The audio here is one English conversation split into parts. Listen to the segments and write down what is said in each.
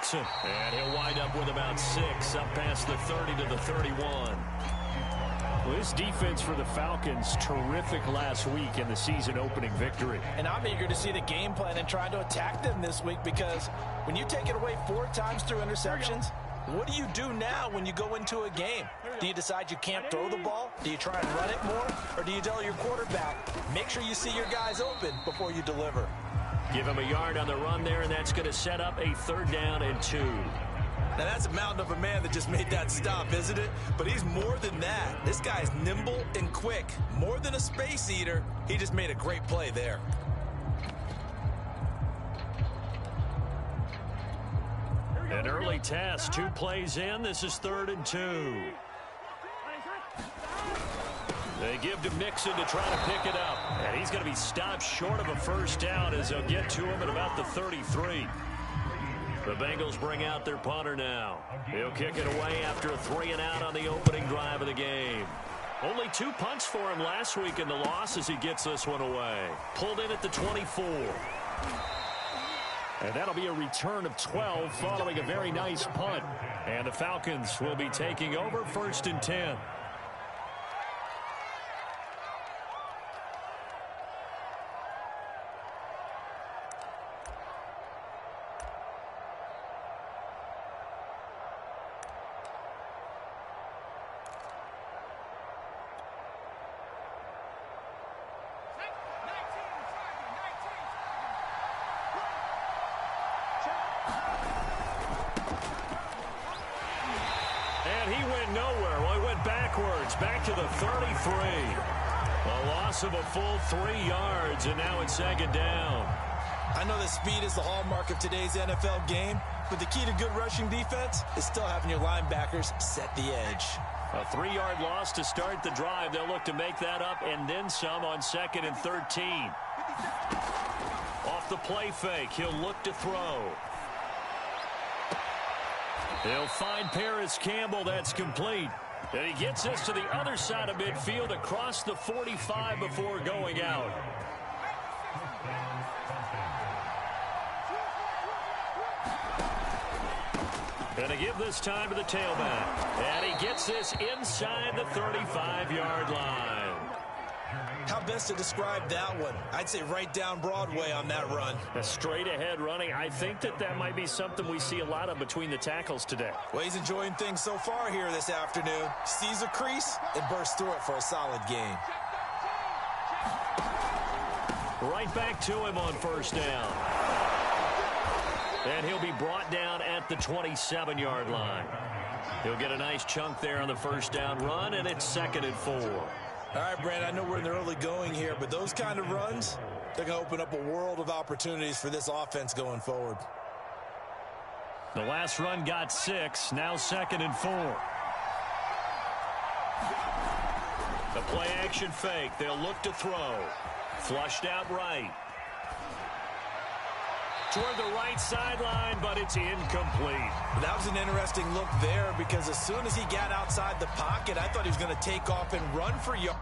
Mixon. And he'll wind up with about 6, up past the 30 to the 31. Well, this defense for the Falcons, terrific last week in the season-opening victory. And I'm eager to see the game plan and try to attack them this week, because when you take it away 4 times through interceptions, what do you do now when you go into a game? Do you decide you can't throw the ball? Do you try and run it more? Or do you tell your quarterback, make sure you see your guys open before you deliver? Give him a yard on the run there, and that's going to set up a 3rd down and 2. Now, that's a mountain of a man that just made that stop, isn't it? But he's more than that. This guy's nimble and quick. More than a space eater, he just made a great play there. An early test, 2 plays in. This is 3rd and 2. They give to Mixon to try to pick it up. And he's going to be stopped short of a 1st down as they'll get to him at about the 33. The Bengals bring out their punter now. He'll kick it away after a 3-and-out on the opening drive of the game. Only 2 punts for him last week in the loss as he gets this one away. Pulled in at the 24. And that'll be a return of 12 following a very nice punt. And the Falcons will be taking over 1st and 10. He went nowhere. Well, he went backwards, back to the 33. A loss of a full 3 yards, and now it's 2nd down. I know that speed is the hallmark of today's NFL game, but the key to good rushing defense is still having your linebackers set the edge. A 3-yard loss to start the drive. They'll look to make that up and then some on 2nd and 13. Off the play fake, he'll look to throw. He'll find Paris Campbell. That's complete. And he gets this to the other side of midfield across the 45 before going out. And to give this time to the tailback. And he gets this inside the 35-yard line. How best to describe that one? I'd say right down Broadway on that run. A straight-ahead running. I think that might be something we see a lot of between the tackles today. Well, he's enjoying things so far here this afternoon. Sees a crease and bursts through it for a solid gain. Right back to him on 1st down. And he'll be brought down at the 27-yard line. He'll get a nice chunk there on the 1st down run, and it's 2nd and 4. All right, Brand, I know we're in the early going here, but those kind of runs, they're going to open up a world of opportunities for this offense going forward. The last run got 6, now 2nd and 4. The play-action fake, they'll look to throw. Flushed out right. Toward the right sideline, but it's incomplete. That was an interesting look there, because as soon as he got outside the pocket, I thought he was going to take off and run for yards.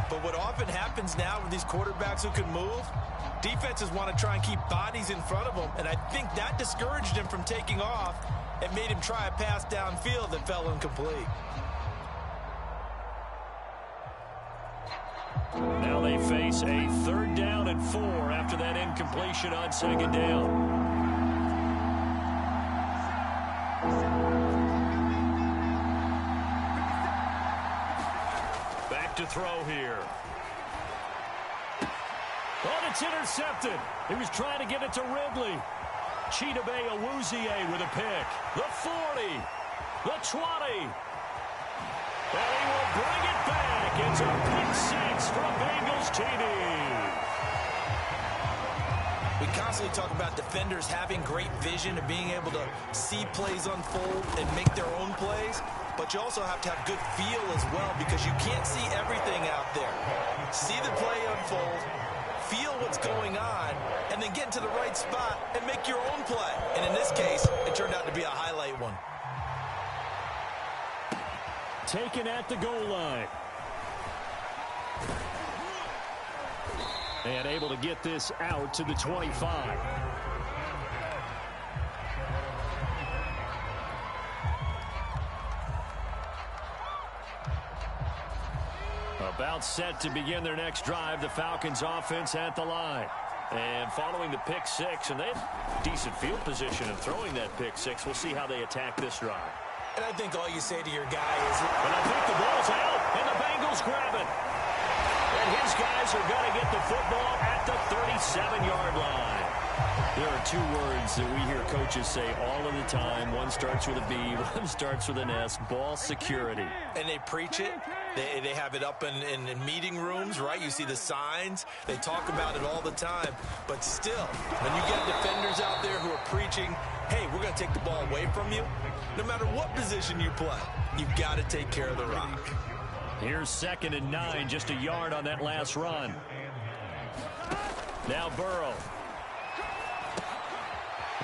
But what often happens now with these quarterbacks who can move, defenses want to try and keep bodies in front of them, and I think that discouraged him from taking off and made him try a pass downfield that fell incomplete. Now they face a 3rd down and 4 after that incompletion on 2nd down. Back to throw here. Oh, it's intercepted. He was trying to get it to Ridley. Chidobe Awuzie with a pick. The 40. The 20. And he will bring it back. It's a pick 6 from Bengals TD. We constantly talk about defenders having great vision and being able to see plays unfold and make their own plays. But you also have to have good feel as well because you can't see everything out there. See the play unfold, feel what's going on, and then get into the right spot and make your own play. And in this case, it turned out to be a highlight one. Taken at the goal line. And able to get this out to the 25. About set to begin their next drive, the Falcons offense at the line. And following the pick 6, and they have decent field position in throwing that pick 6. We'll see how they attack this drive. And I think all you say to your guy is... And I think the ball's out, and the Bengals grab it. And his guys are going to get the football at the 37-yard line. There are 2 words that we hear coaches say all of the time. One starts with a B, one starts with an S, ball security. And they preach it. They have it up in meeting rooms, right? You see the signs. They talk about it all the time. But still, when you get defenders out there who are preaching, hey, we're going to take the ball away from you, no matter what position you play, you've got to take care of the rock. Here's 2nd and 9, just a yard on that last run. Now Burrow.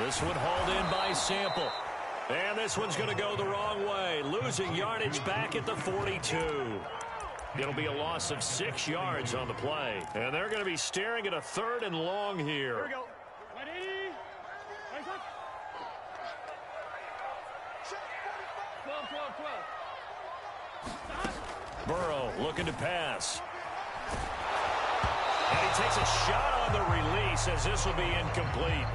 This one hauled in by Sample. And this one's going to go the wrong way. Losing yardage back at the 42. It'll be a loss of 6 yards on the play. And they're going to be staring at a 3rd and long here. Here we go. Ready? 12. Burrow looking to pass. And he takes a shot on the release as this will be incomplete.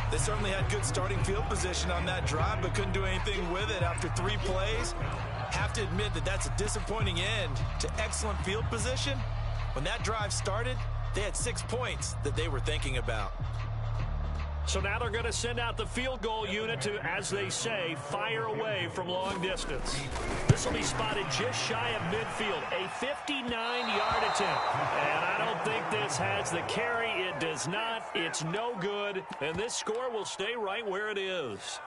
They certainly had good starting field position on that drive, but couldn't do anything with it after 3 plays. Have to admit that that's a disappointing end to excellent field position. When that drive started, they had 6 points that they were thinking about. So now they're going to send out the field goal unit to, as they say, fire away from long distance. This will be spotted just shy of midfield, a 59-yard attempt. And I don't think this has the carry. It does not. It's no good. And this score will stay right where it is.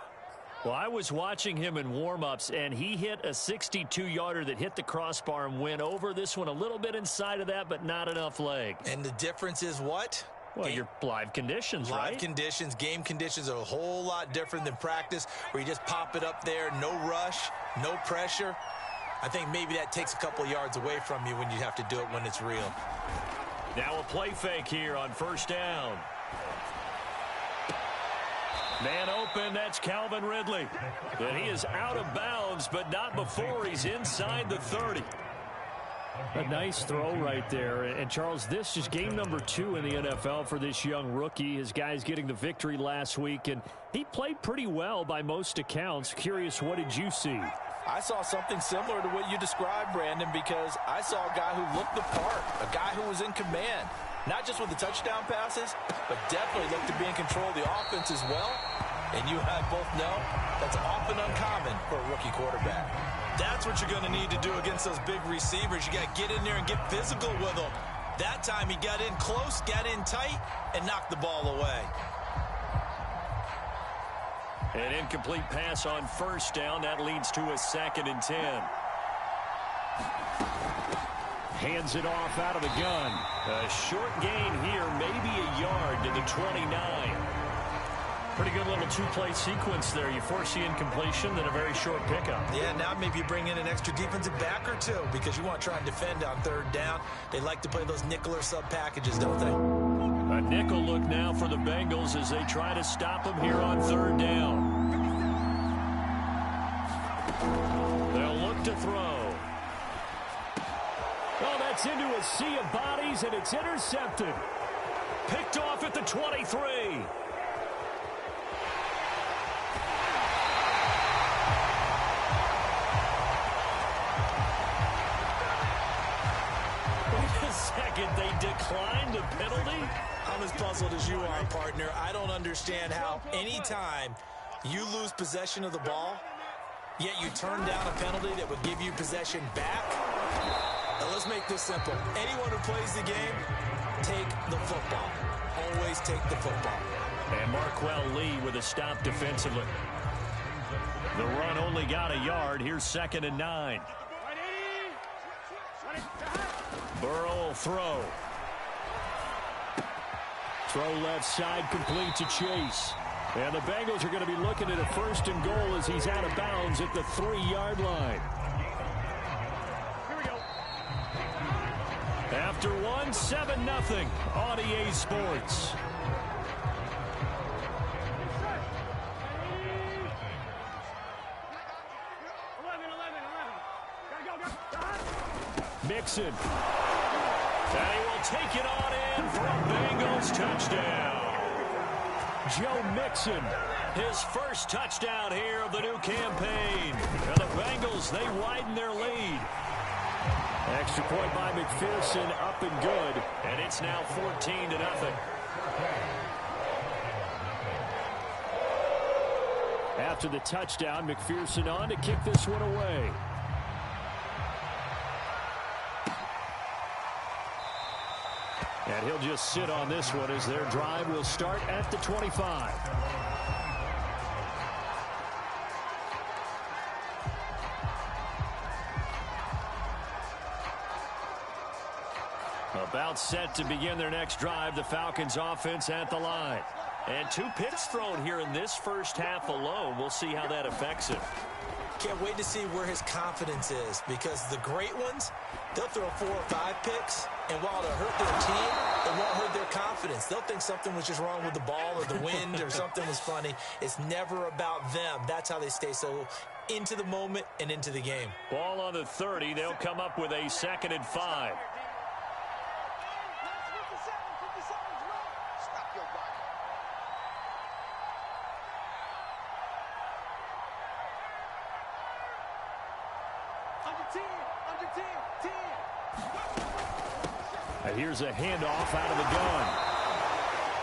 Well, I was watching him in warm-ups, and he hit a 62-yarder that hit the crossbar and went over. This one a little bit inside of that, but not enough leg. And the difference is what? Well, your live conditions, right? Live conditions, game conditions are a whole lot different than practice, where you just pop it up there, no rush, no pressure. I think maybe that takes a couple yards away from you when you have to do it when it's real. Now a play fake here on 1st down. Man open, that's Calvin Ridley. And he is out of bounds, but not before he's inside the 30. A nice throw right there. And, Charles, this is game number 2 in the NFL for this young rookie. His guys getting the victory last week, and he played pretty well by most accounts. Curious, what did you see? I saw something similar to what you described, Brandon, because I saw a guy who looked the part, a guy who was in command, not just with the touchdown passes, but definitely looked to be in control of the offense as well. And you and I both know that's often uncommon for a rookie quarterback. That's what you're going to need to do against those big receivers. You got to get in there and get physical with them. That time he got in close, got in tight, and knocked the ball away. An incomplete pass on 1st down. That leads to a 2nd and 10. Hands it off out of the gun. A short gain here, maybe a yard to the 29. Pretty good little two-play sequence there. You force the incompletion, then a very short pickup. Yeah, now maybe you bring in an extra defensive back or two because you want to try and defend on third down. They like to play those nickel or sub packages, don't they? A nickel look now for the Bengals as they try to stop him here on third down. They'll look to throw. Oh, that's into a sea of bodies, and it's intercepted. Picked off at the 23. Second, they declined a penalty. I'm as puzzled as you are, partner. I don't understand how anytime you lose possession of the ball, yet you turn down a penalty that would give you possession back. Now, let's make this simple. Anyone who plays the game, take the football. Always take the football. And Marquell Lee with a stop defensively. The run only got a yard. Here's 2nd and 9. Burrow will throw. Throw left side, complete to Chase. And the Bengals are going to be looking at a 1st and goal as he's out of bounds at the 3-yard line. Here we go. After 1, 7-0 on EA Sports. Mixon. And he will take it on in for a Bengals touchdown. Joe Mixon, his first touchdown here of the new campaign. And the Bengals, they widen their lead. Extra point by McPherson, up and good. And it's now 14-0. After the touchdown, McPherson on to kick this one away. And he'll just sit on this one as their drive will start at the 25. About set to begin their next drive, the Falcons offense at the line. And 2 picks thrown here in this first half alone. We'll see how that affects him. Can't wait to see where his confidence is, because the great ones, they'll throw 4 or 5 picks, and while it'll hurt their team, it won't hurt their confidence. They'll think something was just wrong with the ball or the wind or something was funny. It's never about them. That's how they stay so into the moment and into the game. Ball on the 30. They'll come up with a 2nd and 5. And here's a handoff out of the gun.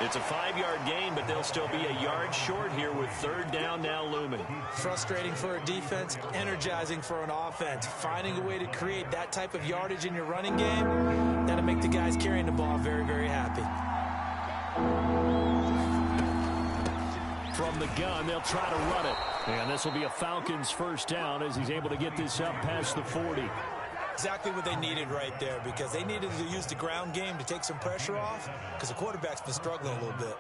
It's a 5-yard gain, but they'll still be a yard short here with 3rd down now looming. Frustrating for a defense, energizing for an offense. Finding a way to create that type of yardage in your running game, that'll make the guys carrying the ball very, very happy. From the gun, they'll try to run it. And this will be a Falcons 1st down as he's able to get this up past the 40. Exactly what they needed right there, because they needed to use the ground game to take some pressure off, because the quarterback's been struggling a little bit.